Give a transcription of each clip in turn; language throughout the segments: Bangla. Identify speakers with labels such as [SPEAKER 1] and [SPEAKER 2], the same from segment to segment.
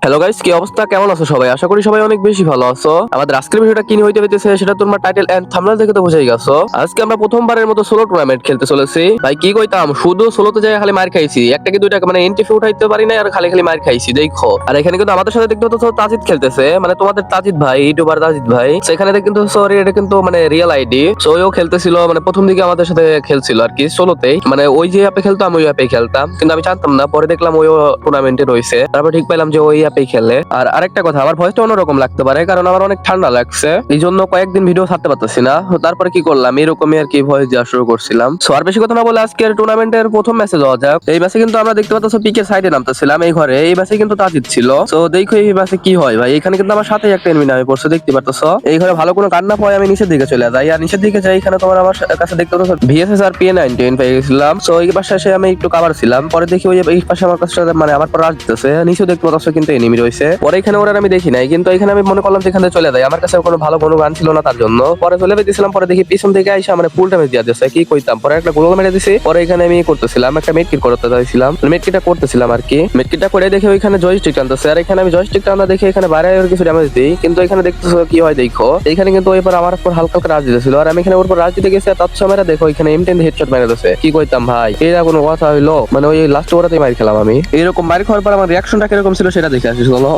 [SPEAKER 1] হ্যালো গাইস, কি অবস্থা? কেমন আছো সবাই? আশা করি সবাই অনেক বেশি ভালো আছো। আমাদের আজকের ভিডিওটা কি নিয়ে হইতে হইতেছে সেটা তোমার টাইটেল এন্ড থাম্বনেল দেখে তো বুঝেই গেছো। আজকে আমরা প্রথমবারের মতো সোলো টুর্নামেন্ট খেলতে চলেছি। ভাই কি কইতাম, শুধু সোলোতে যাই খালি মার খাইছি, একটা কি দুইটা মানে এন্ট্রি উঠাইতে পারি না, আর খালি খালি মার খাইছি দেখো। আর এখানে কিন্তু আমাদের সাথে দেখতে পাচ্ছ তাজিদ খেলতেছে, মানে তোমাদের তাজিদ ভাই, ইউটিউবার তাজিদ ভাই। সেখানে কিন্তু সরি, এটা কিন্তু মানে রিয়েল আইডি। সো ওও খেলতেছিল, মানে প্রথম দিকে আমাদের সাথে খেলছিল আর কি সোলোতেই, মানে ওই যে অ্যাপে খেলতো আমি ওই অ্যাপে খেলতাম, কিন্তু আমি জানতাম না, পরে দেখলাম ওই টুর্নামেন্টে রয়েছে, তারপর ঠিক পেলাম যে ওই অ্যাপেই খেলে। আর আরেকটা কথা, আমার ভয়েসটা অন্যরকম লাগতে পারে কারণ আমার অনেক ঠান্ডা লাগছে, এই জন্য কয়েকদিন ভিডিও ছাড়তে পারতেছি না। তারপরে কি করলাম, এরকমই আর কি ভয়েস দেওয়া শুরু করছিলাম। সো আর বেশি কথা না বলে আজকের টুর্নামেন্টের প্রথম ম্যাচে যাওয়া যাক। এই ম্যাচে কিন্তু আমরা দেখতে পাচ্ছি পিকে সাইডে নামতেছিলাম এই ঘরে, এই ম্যাচে কিন্তু তাজিদ ছিল। সো দেখো এই ম্যাচে কি হয়। ভাই এখানে কিন্তু আমার সাথে একটা এনিমি নামে পড়ছে, দেখতে পাচ্ছ। এই ঘরে ভালো কোনো গান না পাই, আমি নিচের দিকে চলে যাই, আর নিচের দিকে যাই, এখানে তোমার আমার কাছে দেখতে পাচ্ছ ভিএসএস আর PA-19 পেয়ে গেছিলাম। সো এই পাশে এসে আমি একটু কাভার ছিলাম, পরে দেখি ওই এই পাশে আমার কাছে মানে আমার পর আসতেছে, নিচেও দেখতে পাচ্ছ কিন্তু এনিমি রয়েছে। পরে এখানে ওরা আমি দেখি নাই, কিন্তু এখানে আমি মনে করলাম যেখানে চলে যায়, আমার কাছে কোনো ভালো কোনো গান ছিল না, তার জন্য পরে চলে যেতেছিলাম। পরে দেখি পিছন থেকে আইসা মানে ফুল ড্যামেজ দিয়ে দিচ্ছে, কি কইতাম। পরে একটা গোল মেরে দিছি, পরে এখানে আমি করতেছিলাম একটা মেডকিট করতে চাইছিলাম, মেডকিটটা করতেছিলাম আর কি। মেডকিটটা করে দেখে ওইখানে জয়স্টিক টানতেছে, আর এখানে আমি জয়স্টিক টানা দেখে এখানে বাইরে কিছু ড্যামেজ দিই, কিন্তু এখানে দেখতেছো কি হয় দেখো। এখানে কিন্তু ওই পর আমার উপর হালকা হালকা রাজ দিতেছিল, আর আমি এখানে ওর উপর রাজ দিতে গেছি, আর তার সময় দেখো এখানে M10 হেডশট মেরে দিচ্ছে, কি কইতাম ভাই, এটা কোনো কথা হইলো? মানে ওই লাস্ট ওরাতে মার খেলাম আমি। এরকম মার খাওয়ার পর আমার রিয়াকশনটা কিরকম ছিল সেটা দেখে আসি চলো।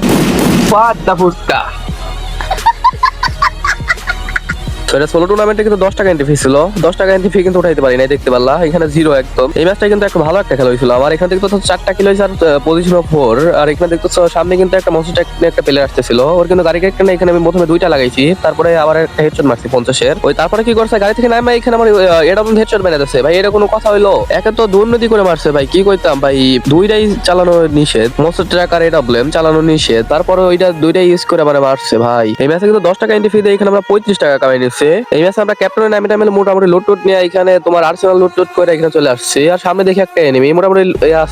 [SPEAKER 1] পাতা ফুচকা। এটা সোলো টুর্নামেন্টে কিন্তু 10 টাকা এন্ট্রি ফি ছিল, 10 টাকা এন্ট্রি ফি কিন্তু উঠাইতে পারি নাই, দেখতে পারলা এখানে জিরো একদম। এই ম্যাচটা কিন্তু একটা ভালো একটা খেলা হয়েছিল আমার। এখানে দেখতে 4টা কিলো আর পজিশন অফ 4, আর এখানে দেখতে সামনে কিন্তু একটা মনস্টার একটা প্লেয়ার আসতেছিল, ওর কিন্তু গাড়ি একটা এখানে আমি প্রথমে 2টা লাগাইছি, তারপরে আবার একটা হেডশট মারছি 50-এর। ওই তারপরে কি করছে, গাড়ি থেকে নামে এখানে আমার এটা হেডশট মেরে দিচ্ছে। ভাই এটা কোনো কথা হইলো? একে তো দুর্নীতি করে মারছে ভাই, কি কইতাম ভাই, দুইটাই চালানো নিষেধ, মনস্টার ট্রাক আর এডব্লিউএম চালানো নিষেধ, তারপরে ওইটা দুইটাই ইউজ করে মানে মারছে ভাই। এই ম্যাচে কিন্তু 10 টাকা এন্ট্রি ফি দিয়ে এখানে আমরা 35 টাকা কামাই নিচ্ছি। এই ম্যাচে আমরা ক্যাপ্টেনের নামে টাইমে মোটামুটি লুট নিয়ে এখানে তোমার আর্সেনাল লুট করে এখানে চলে আসছি, আর সামনে দেখি একটা এনিমি মোটামুটি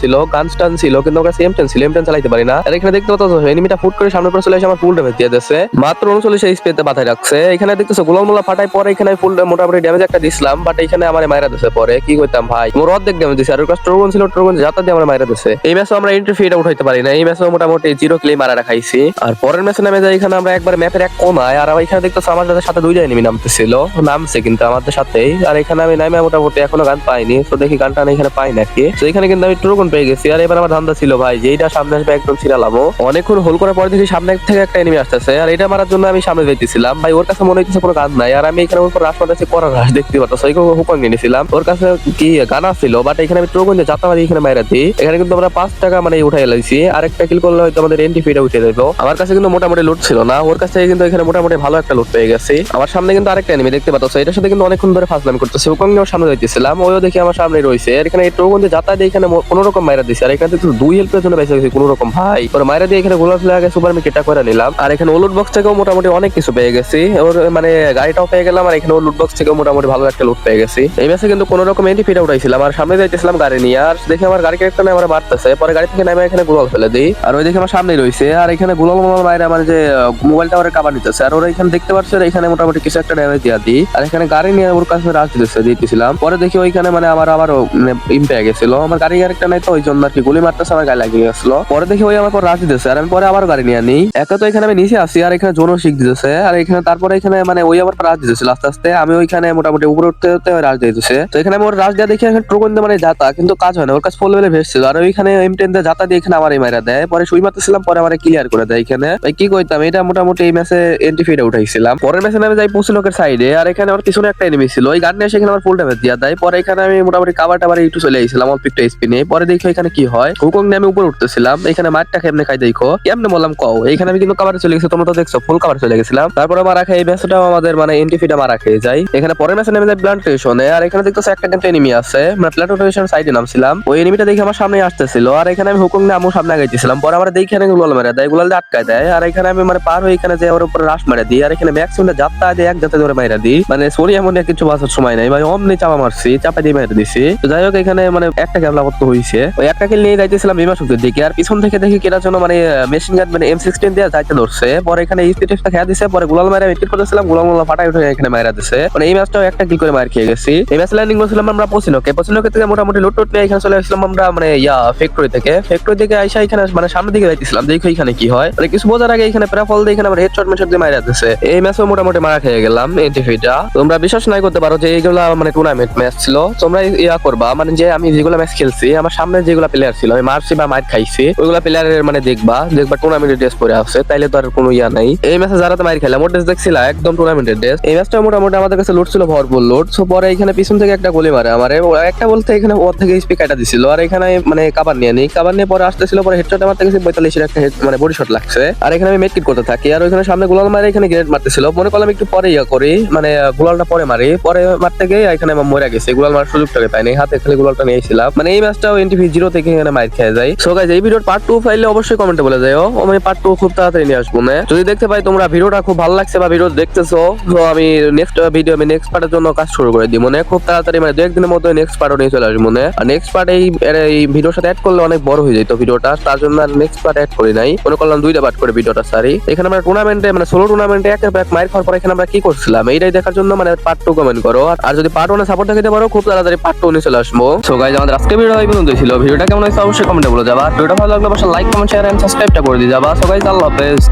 [SPEAKER 1] ছিল, গান স্টান ছিল, কিন্তু ওর কাছে M10 ছিল, M10 চালাইতে পারি না। আর এখানে দেখতে পাচ্ছ এনিমিটা ফুট করে সামনে পরে চলে এসে আমার ফুল ড্যামেজ দিয়ে দিয়েছে, মাত্র 39 স্পিডে মাথায় রাখছে। এখানে দেখতেছো গোলাম মোলা ফাটাই, পরে এখানে ফুল মোটামুটি ড্যামেজ একটা দিছিলাম, বাট এখানে আমার মাইরা দিছে, পরে কি কইতাম ভাই, মোর অর্ধেক ড্যামেজ দিছে, আর ওর কাছে ট্রোগন ছিল, ট্রোগন যাতা দিয়ে আমার মাইরা দিছে। এই ম্যাচে আমরা এন্ট্রি ফিটা উঠাইতে পারি না, এই ম্যাচে মোটামুটি জিরো ক্লে মারা রাখাইছি। আর পরের ম্যাচে নামে যাই, এখানে আমরা একবার ম্যাপের এক কোনায়, আর এখানে দেখতেছো আমার সাথে 2টা এনিমি নামতেছিল, নামছে কিন্তু আমাদের সাথেই। আর এখানে আমি নামে মোটামুটি এখনো গান পাইনি, তো দেখি গানটা আমি এখানে পাই নাকি। তো এখানে কিন্তু আমি ট্রোগন পেয়ে গেছি, আর এবার আমার ধান্দা ছিল ভাই যে এইটা সামনে আসবে একদম ছিড়ালামো। অনেকক্ষণ হোল করার পরে দেখি সামনে থেকে একটা এনিমি আসতেছে, আর এটা মারার জন্য আমি সামনে যাইতেছিলাম। ভাই ওর কাছে মনে হইতেছে কোনো গান নাই, আর আমি এখানে ওর উপর রাশ মারতেছি, করা রাশ দেখতে পাচ্ছ, ওই হুকন নিয়েছিলাম, ওর কাছে কি গান ছিল, বাট এখানে আমি ট্রোগন দিয়ে যাতা মারি এখানে মাইরা দিই। এখানে কিন্তু আমরা 5 টাকা মানে উঠাই লাইছি, আর একটা কিল করলে হয়তো আমাদের এন্ট্রি ফিটা উঠে যাবো। আমার কাছে কিন্তু মোটামুটি লুট ছিল না, ওর কাছে কিন্তু এখানে মোটামুটি ভালো একটা লুট পেয়ে গেছি। আমার সামনে কিন্তু আরেকটা এনিমি দেখতে পাচ্ছ, এটার সাথে কিন্তু অনেকক্ষণ ধরে ফাজলামি করতেছে, ওখানে সামনে যাইতেছিলাম, ওইও দেখি আমার সামনে রয়েছে, আর এখানে এই ট্রোগন দিয়ে যাতা দিয়ে এখানে কোনো রকম মাইরা দিছে, আর এখানে কিন্তু 2 হেল্পের জন্য বেঁচে গেছি কোনো রকম ভাই। ওর মাইরা দিয়ে এখানে গোলাপ ফেলে আগে সুপার মিকেটটা করে নিলাম, আর এখানে লুট বক্স থেকেও মোটামুটি অনেক কিছু পেয়ে গেছি, ওর মানে গাড়িটাও পেয়ে গেলাম, আর এখানে লুট বক্স থেকেও মোটামুটি ভালো একটা লুট পেয়ে গেছি। এই ম্যাচে কিন্তু কোনো রকম এন্ট্রি ফিটা উঠাইছিলাম, আর সামনে যাইতেছিলাম গাড়ি নিয়ে, আর দেখি আমার গাড়ি একটা আমার মারতেছে, পরে গাড়ি থেকে নামে এখানে গোলাল ফেলে দিই, আর ওই দেখে আমার সামনে রয়েছে, আর এখানে গোলাল মায়ের আমার যে মোবাইলটা ওরা কাবার নিতেছে, আর ওরা এখানে দেখতে পাচ্ছে এখানে মোটামুটি কিছু একটা ড্যামেজ দিয়া দিই, আর এখানে গাড়ি নিয়ে ওর কাছে রাজ দিতেছিলাম। পরে দেখি ওইখানে মানে আমার আবারও ইম পেয়ে গেছিল, আমার গাড়ি আরেকটা নাই, তো ওই জন্য আর কি গুলি মারতেছে, আমার গায়ে লাগিয়ে গেছিল। পরে দেখি ওই আমার পর রাজ দিতেছে, আর আমি পরে আবার গাড়ি নিয়ে নিই। একা তো এখানে আমি নিচে আসি, আর এখানে জোনও শিখ দিতেছে, আর এখানে তারপরে এখানে মানে ওই আবার রাজ দিতেছিল আস্তে আস্তে, আমি ওইখানে মোটামুটি উপরে উঠতে উঠতে রাজ দিতেছে। তো এখানে আমি ওর রাজ দেওয়া দেখি এখানে ট্রোগন দিয়ে মানে যাতা, কিন্তু কাজ হয় না, ওর কাছে ফুল লেভেলে ভেসছিল, আর ওইখানে M10 দিয়ে যাতা দিয়ে এখানে আমার মাইরা দেয়, পরে সুই মারতেছিলাম, পরে আমার ক্লিয়ার করে দেয়। এখানে ভাই কি কইতাম, এটা মোটামুটি এই ম্যাচে এন্ট্রি ফিটা উঠাইছিলাম। পরের ম্যাচে আমি যাই 25 লোকের সাইডে, আর এখানে আমার পিছনে একটা এনিমি ছিল, ওই গান নিয়ে সেখানে আমার ফুল ড্যামেজ দিয়া দেয়। পরে এখানে আমি মোটামুটি কাবার টাবার একটু চলে আইছিলাম অল্প একটু স্পিনে, পরে দেখি এখানে কি হয়, হুকং নিয়ে আমি উপরে উঠতেছিলাম, এখানে মারটা কেমনে খাই দেখো, কেমনে বললাম কও, এখানে আমি কিন্তু কাবারে চলে গেছি, তোমরা তো দেখছো ফুল কাবার চলে গেছিলাম। তারপরে মারা খাই এই ম্যাচটাও আমাদের মানে এন্ট্রি ফিটা মারা খেয়ে যায়। এখানে পরের ম্যাচে নেমে যায় প্ল্যান্টেশনে, আর এখানে দেখতেছো একটা কিন্তু এনিমি আছে, মানে প্ল্যান্টেশন সাইডে নামছিলাম, ওই এনিমিটা দেখে আমার সামনে আসতেছিল, আর এখানে আমি হুকং নিয়ে আমার সামনে আগাইতেছিলাম, পরে আমার দেখি এখানে গুলাল মেরে দেয়, গুলাল দিয়ে আটকায় দেয়, আর এখানে আমি মানে পার হয়ে এখানে যে ওর উপরে রাশ মেরে দিই, আর এখানে ম্যাক্সিমাম যাত্রা দিয়ে এক যাতে ধরে মাইরা দিই, মানে সরি এমন কিছু বাঁচার সময় নাই ভাই, অমনি চাপা মারছি, চাপা দিয়ে মাইরা দিছি। তো যাই হোক এখানে মানে একটা খেলা করতে হয়েছে, ওই একটা কিল নিয়ে যাইতেছিলাম বিমা শক্তির দিকে, আর পিছন থেকে দেখি কেটার জন্য মানে মেশিন গান মানে M16 দিয়ে যাইতে ধরছে। পরে এখানে স্পিড খেয়া দিছে, পরে গুলাল মারা মিট করতেছিলাম, গুলাল ফাটাই উঠে এখানে মাইরা দিছে। মানে এই ম্যাচটাও একটা কিল করে মার খেয়ে গেছি। এই ম্যাচ ল্যান্ডিং করছিলাম আমরা পচিনোকে থেকে মোটামুটি লুট টুট নিয়ে এখানে চলে আসলাম আমরা মানে ফ্যাক্টরি থেকে আইসা এখানে মানে সামনের দিকে যাইতেছিলাম, দেখো এখানে কি হয়। মানে কিছু বোঝার আগে এখানে প্রাফল দিয়ে এখানে আমরা হেডশট মেশট দিয়ে মারা দিছে। এই ম্যাচও মোটামুটি মারা খেয়ে গেলাম এন্টিফিটা। তোমরা বিশ্বাস নাই করতে পারো যে এইগুলা মানে টুর্নামেন্ট ম্যাচ ছিল। তোমরা ইয়া করবা মানে যে আমি যেগুলো ম্যাচ খেলছি আমার সামনে যেগুলো প্লেয়ার ছিল আমি মারছি বা মার খাইছি ওইগুলা প্লেয়ারের মানে দেখবা টুর্নামেন্টের ড্রেস পরে আছে, তাইলে তো আর কোনো ইয়া নাই। এই ম্যাচে যারা তো মার খেলাম ওর ড্রেস দেখছিলা একদম টুর্নামেন্টের ড্রেস। এই ম্যাচটা মোটামুটি আমাদের কাছে লুট ছিল, ভরপুর লুট। সো পরে এখানে পিছন থেকে একটা গুলি মারে আমারে, একটা বলতে এখানে ওর থেকে স্পিড কাটা দিছিল, আর এখানে মানে কাবার নিয়ে পরে আসতেছিল, পরে হেডশট মারতে গেছে 45 একটা মানে বডি শট লাগছে। আর এখানে আমি মেডকিট করতে থাকি, আর ওইখানে সামনে গোলাল মারে এখানে গ্রেনেড মারতেছিল, মনে করলাম একটু পরে ইয়া করি মানে গোলালটা পরে মারি, পরে মারতে গিয়ে এখানে আমার মরে গেছে, গোলাল মারার সুযোগটাকে পাইনি, হাতে খালি গোলালটা নিয়েছিলাম। মানে এই ম্যাচটাও এনটিভি 0 থেকে এখানে মার খেয়ে যায়। সো গাইস এই ভিডিওর পার্ট 2 ফাইলে অবশ্যই কমেন্টে বলে যাও, আমি পার্ট 2 খুব তাড়াতাড়ি নিয়ে আসবো না। যদি দেখতে পাই তোমরা ভিডিওটা খুব ভালো লাগছে বা ভিডিও দেখতেছো, তো আমি নেক্সট পার্টের জন্য কাজ শুরু করে দিই, মানে খুব তাড়াতাড়ি মানে 2-1 দিনের মধ্যে নেক্সট পার্টও নিয়ে চলে আসবো না। আর নেক্সট পার্ট এই ভিডিওর সাথে অ্যাড করলে অনেক বড় হয়ে যেত ভিডিওটা, তার জন্য আর নেক্সট পার্ট অ্যাড করি নাই, মনে করলাম 2টা পার্ট করে ভিডিওটা সারি। এখানে আমরা টুর্নামেন্টে মানে সোলো টুর্নামেন্টে একের পর এক মাইর খাওয়ার পর এখানে আমরা কি করছিলাম এইটাই দেখার জন্য মানে পার্ট 2 কমেন্ট করো, আর যদি পার্ট 1 এ সাপোর্ট দেখাতে পারো খুব তাড়াতাড়ি পার্ট 2 নিয়ে চলে আসবো। সো গাইস আমাদের আজকে ভিডিও এই পর্যন্তই ছিল। ভিডিওটা কেমন হয়েছে অবশ্যই কমেন্টে বলে যাবা, ভিডিওটা ভালো লাগলে অবশ্যই লাইক কমেন্ট শেয়ার এন্ড সাবস্ক্রাইবটা করে দিয়ে যাবা। সো গাইস আল্লাহ হাফেজ।